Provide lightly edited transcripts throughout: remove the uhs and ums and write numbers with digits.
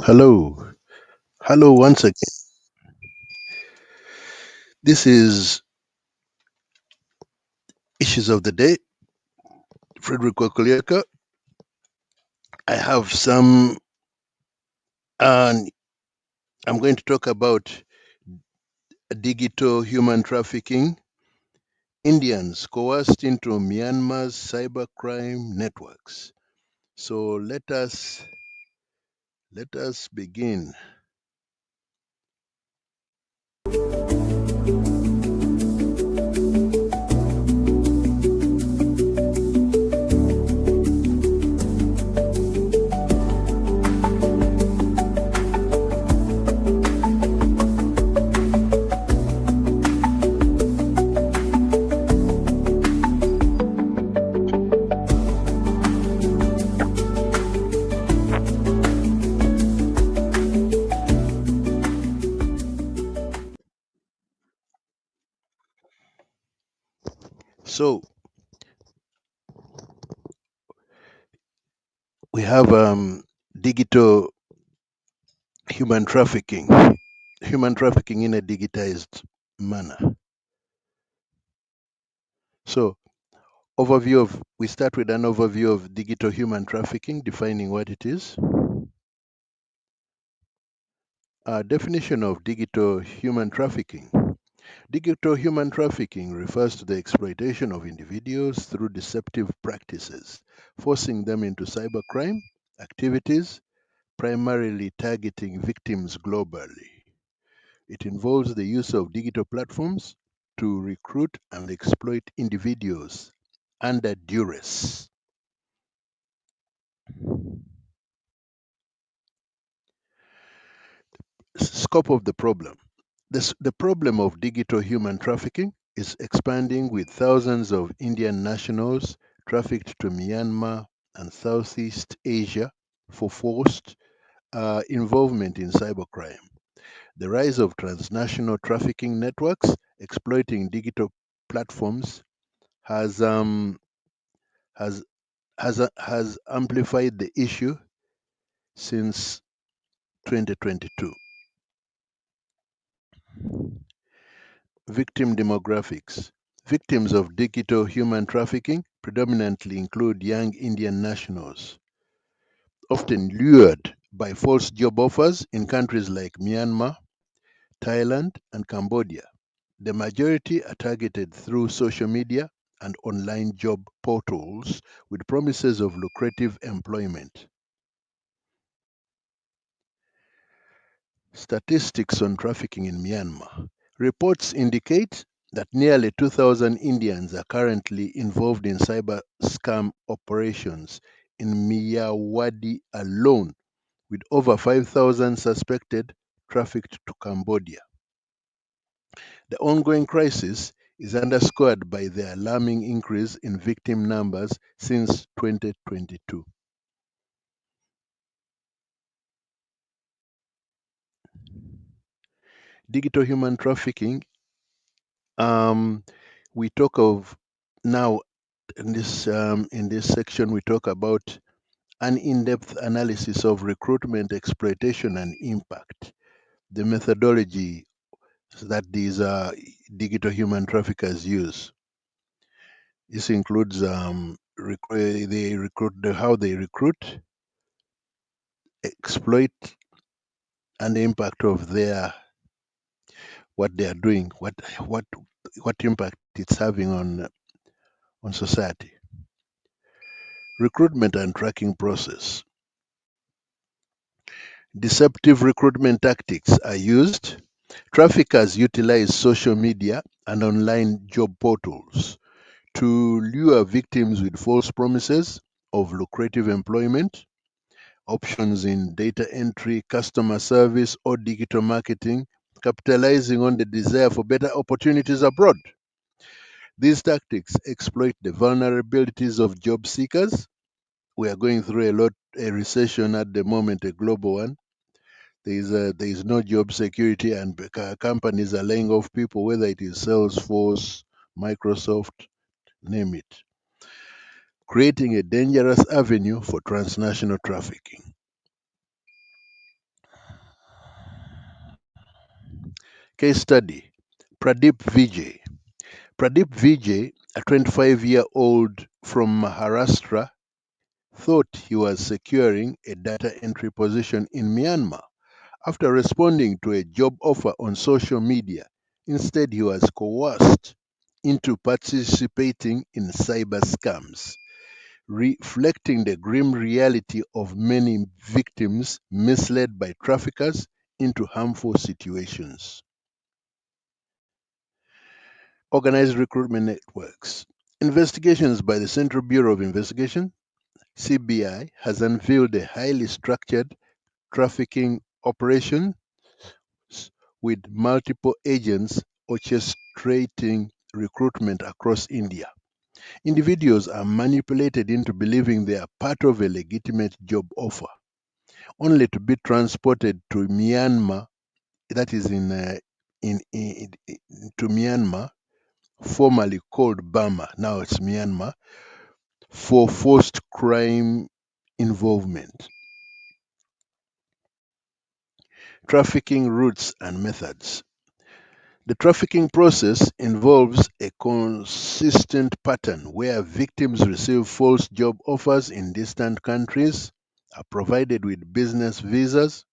Hello. Hello once again. This is Issues of the Day. Frederick Wakuliaka. I have some, and I'm going to talk about digital human trafficking, Indians coerced into Myanmar's cybercrime networks. So let us begin. So we have digital human trafficking, human trafficking in a digitized manner. So we start with an overview of digital human trafficking, defining what it is. A definition of digital human trafficking. Digital human trafficking refers to the exploitation of individuals through deceptive practices, forcing them into cybercrime activities, primarily targeting victims globally. It involves the use of digital platforms to recruit and exploit individuals under duress. Scope of the problem. The problem of digital human trafficking is expanding, with thousands of Indian nationals trafficked to Myanmar and Southeast Asia for forced involvement in cybercrime. The rise of transnational trafficking networks exploiting digital platforms has has has amplified the issue since 2022. Victim demographics. Victims of digital human trafficking predominantly include young Indian nationals, often lured by false job offers in countries like Myanmar, Thailand, and Cambodia. The majority are targeted through social media and online job portals with promises of lucrative employment. Statistics on trafficking in Myanmar. Reports indicate that nearly 2,000 Indians are currently involved in cyber scam operations in Miyawadi alone, with over 5,000 suspected trafficked to Cambodia. The ongoing crisis is underscored by the alarming increase in victim numbers since 2022. Digital human trafficking, um, we talk of now in this section we talk about an in-depth analysis of recruitment, exploitation, and impact. The methodology that these digital human traffickers use. This includes how they recruit, exploit, and the impact of their what they are doing, what what impact it's having on society. Recruitment and tracking process. Deceptive recruitment tactics are used. Traffickers utilize social media and online job portals to lure victims with false promises of lucrative employment, options in data entry, customer service, or digital marketing, capitalizing on the desire for better opportunities abroad. These tactics exploit the vulnerabilities of job seekers. We are going through a recession at the moment, a global one. There is no job security, and companies are laying off people, whether it is Salesforce, Microsoft, name it, creating a dangerous avenue for transnational trafficking. Case study: Pradeep Vijay. Pradeep Vijay, a 25-year-old from Maharashtra, thought he was securing a data entry position in Myanmar after responding to a job offer on social media. Instead, he was coerced into participating in cyber scams, reflecting the grim reality of many victims misled by traffickers into harmful situations. Organized recruitment networks. Investigations by the Central Bureau of Investigation (CBI) has unveiled a highly structured trafficking operation with multiple agents orchestrating recruitment across India. Individuals are manipulated into believing they are part of a legitimate job offer, only to be transported to Myanmar, that is to Myanmar, formerly called Burma, now it's Myanmar, for forced crime involvement. Trafficking routes and methods. The trafficking process involves a consistent pattern where victims receive false job offers in distant countries, are provided with business visas,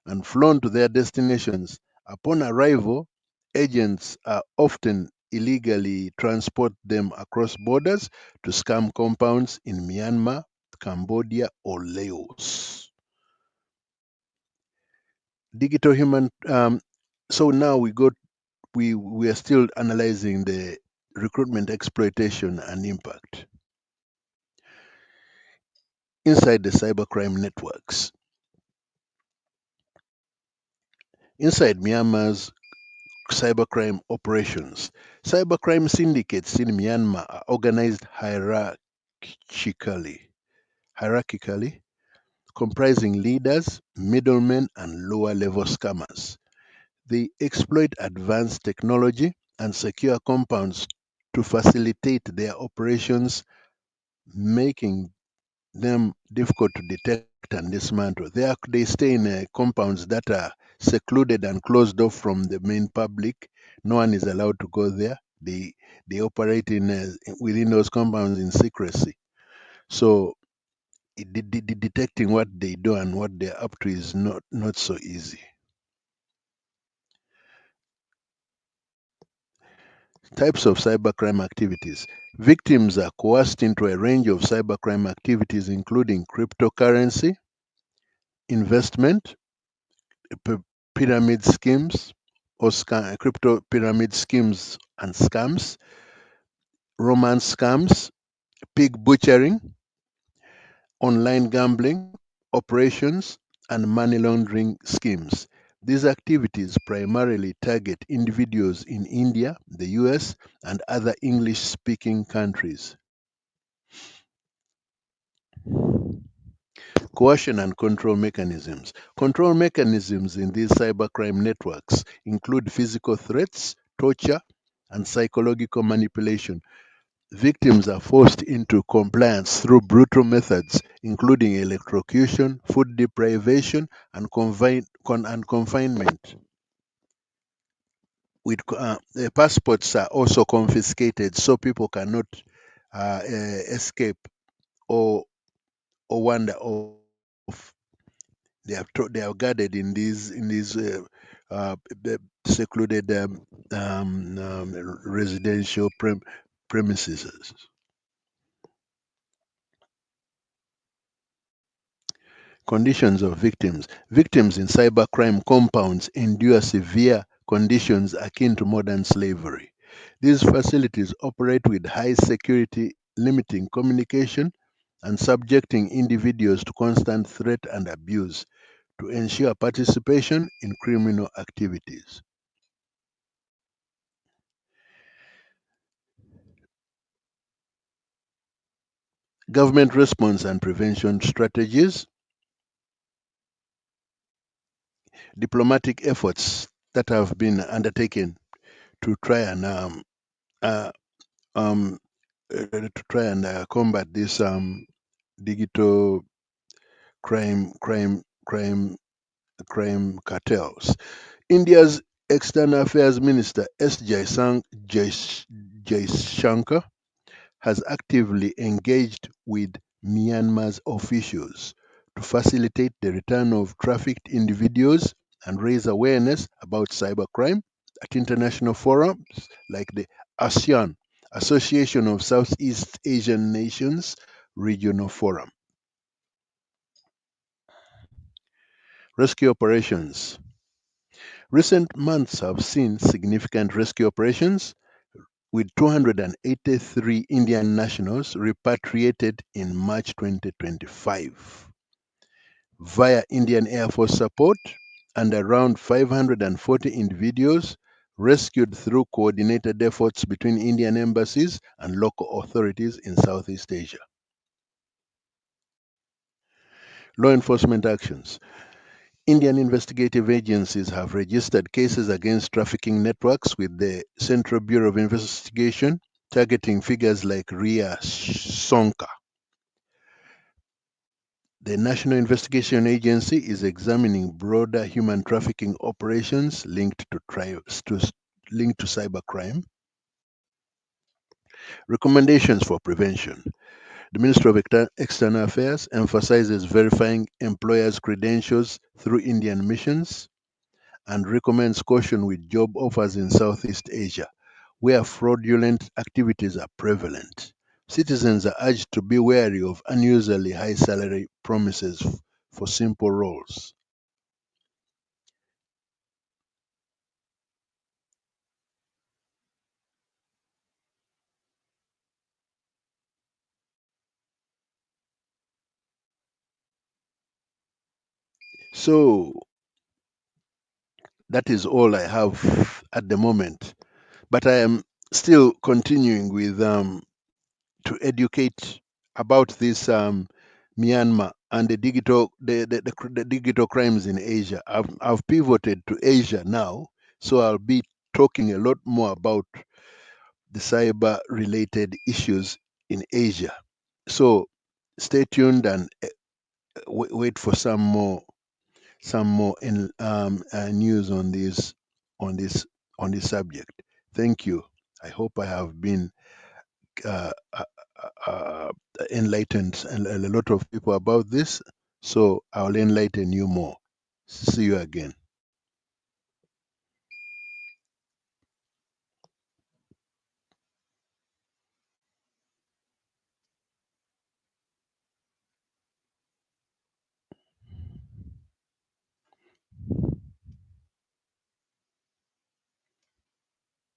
and flown to their destinations. Upon arrival, agents are often illegally transport them across borders to scam compounds in Myanmar, Cambodia, or Laos. Digital human. So now we are still analyzing the recruitment exploitation and impact inside the cybercrime networks. Inside Myanmar's cybercrime operations, cybercrime syndicates in Myanmar are organized hierarchically, comprising leaders, middlemen, and lower level scammers. They exploit advanced technology and secure compounds to facilitate their operations, making them difficult to detect and dismantle. They stay in compounds that are secluded and closed off from the main public. No one is allowed to go there. They operate within those compounds in secrecy. So detecting what they do and what they're up to is not so easy. Types of cybercrime activities. Victims are coerced into a range of cybercrime activities, including cryptocurrency, investment, p- pyramid schemes crypto pyramid schemes and scams, romance scams, pig butchering, online gambling operations, and money laundering schemes. These activities primarily target individuals in India, the US, and other English speaking countries. Coercion and control mechanisms. Control mechanisms in these cybercrime networks include physical threats, torture, and psychological manipulation. Victims are forced into compliance through brutal methods, including electrocution, food deprivation, and confinement. The passports are also confiscated so people cannot escape or wander off. They are guarded in these secluded residential premises. Conditions of victims. Victims in cybercrime compounds endure severe conditions akin to modern slavery. These facilities operate with high security, limiting communication and subjecting individuals to constant threat and abuse to ensure participation in criminal activities. Government response and prevention strategies, diplomatic efforts that have been undertaken to try and uh, um, combat this digital crime crime crime crime cartels. India's External Affairs Minister Jaishankar has actively engaged with Myanmar's officials to facilitate the return of trafficked individuals and raise awareness about cybercrime at international forums like the ASEAN, Association of Southeast Asian Nations Regional Forum. Rescue operations. Recent months have seen significant rescue operations with 283 Indian nationals repatriated in March 2025 via Indian Air Force support and around 540 individuals rescued through coordinated efforts between Indian embassies and local authorities in Southeast Asia. Law enforcement actions. Indian investigative agencies have registered cases against trafficking networks with the Central Bureau of Investigation, targeting figures like Ria Sonka. The National Investigation Agency is examining broader human trafficking operations linked to cybercrime. Recommendations for prevention. The Ministry of External Affairs emphasizes verifying employers' credentials through Indian missions and recommends caution with job offers in Southeast Asia, where fraudulent activities are prevalent. Citizens are urged to be wary of unusually high salary promises for simple roles. So that is all I have at the moment. But I am still continuing with to educate about this Myanmar and the digital crimes in Asia. I've pivoted to Asia now, so I'll be talking a lot more about the cyber related issues in Asia. So stay tuned and wait for some more news on this on this subject. Thank you. I hope I have been uh, uh, uh, enlightened a lot of people about this. So I'll enlighten you more. See you again.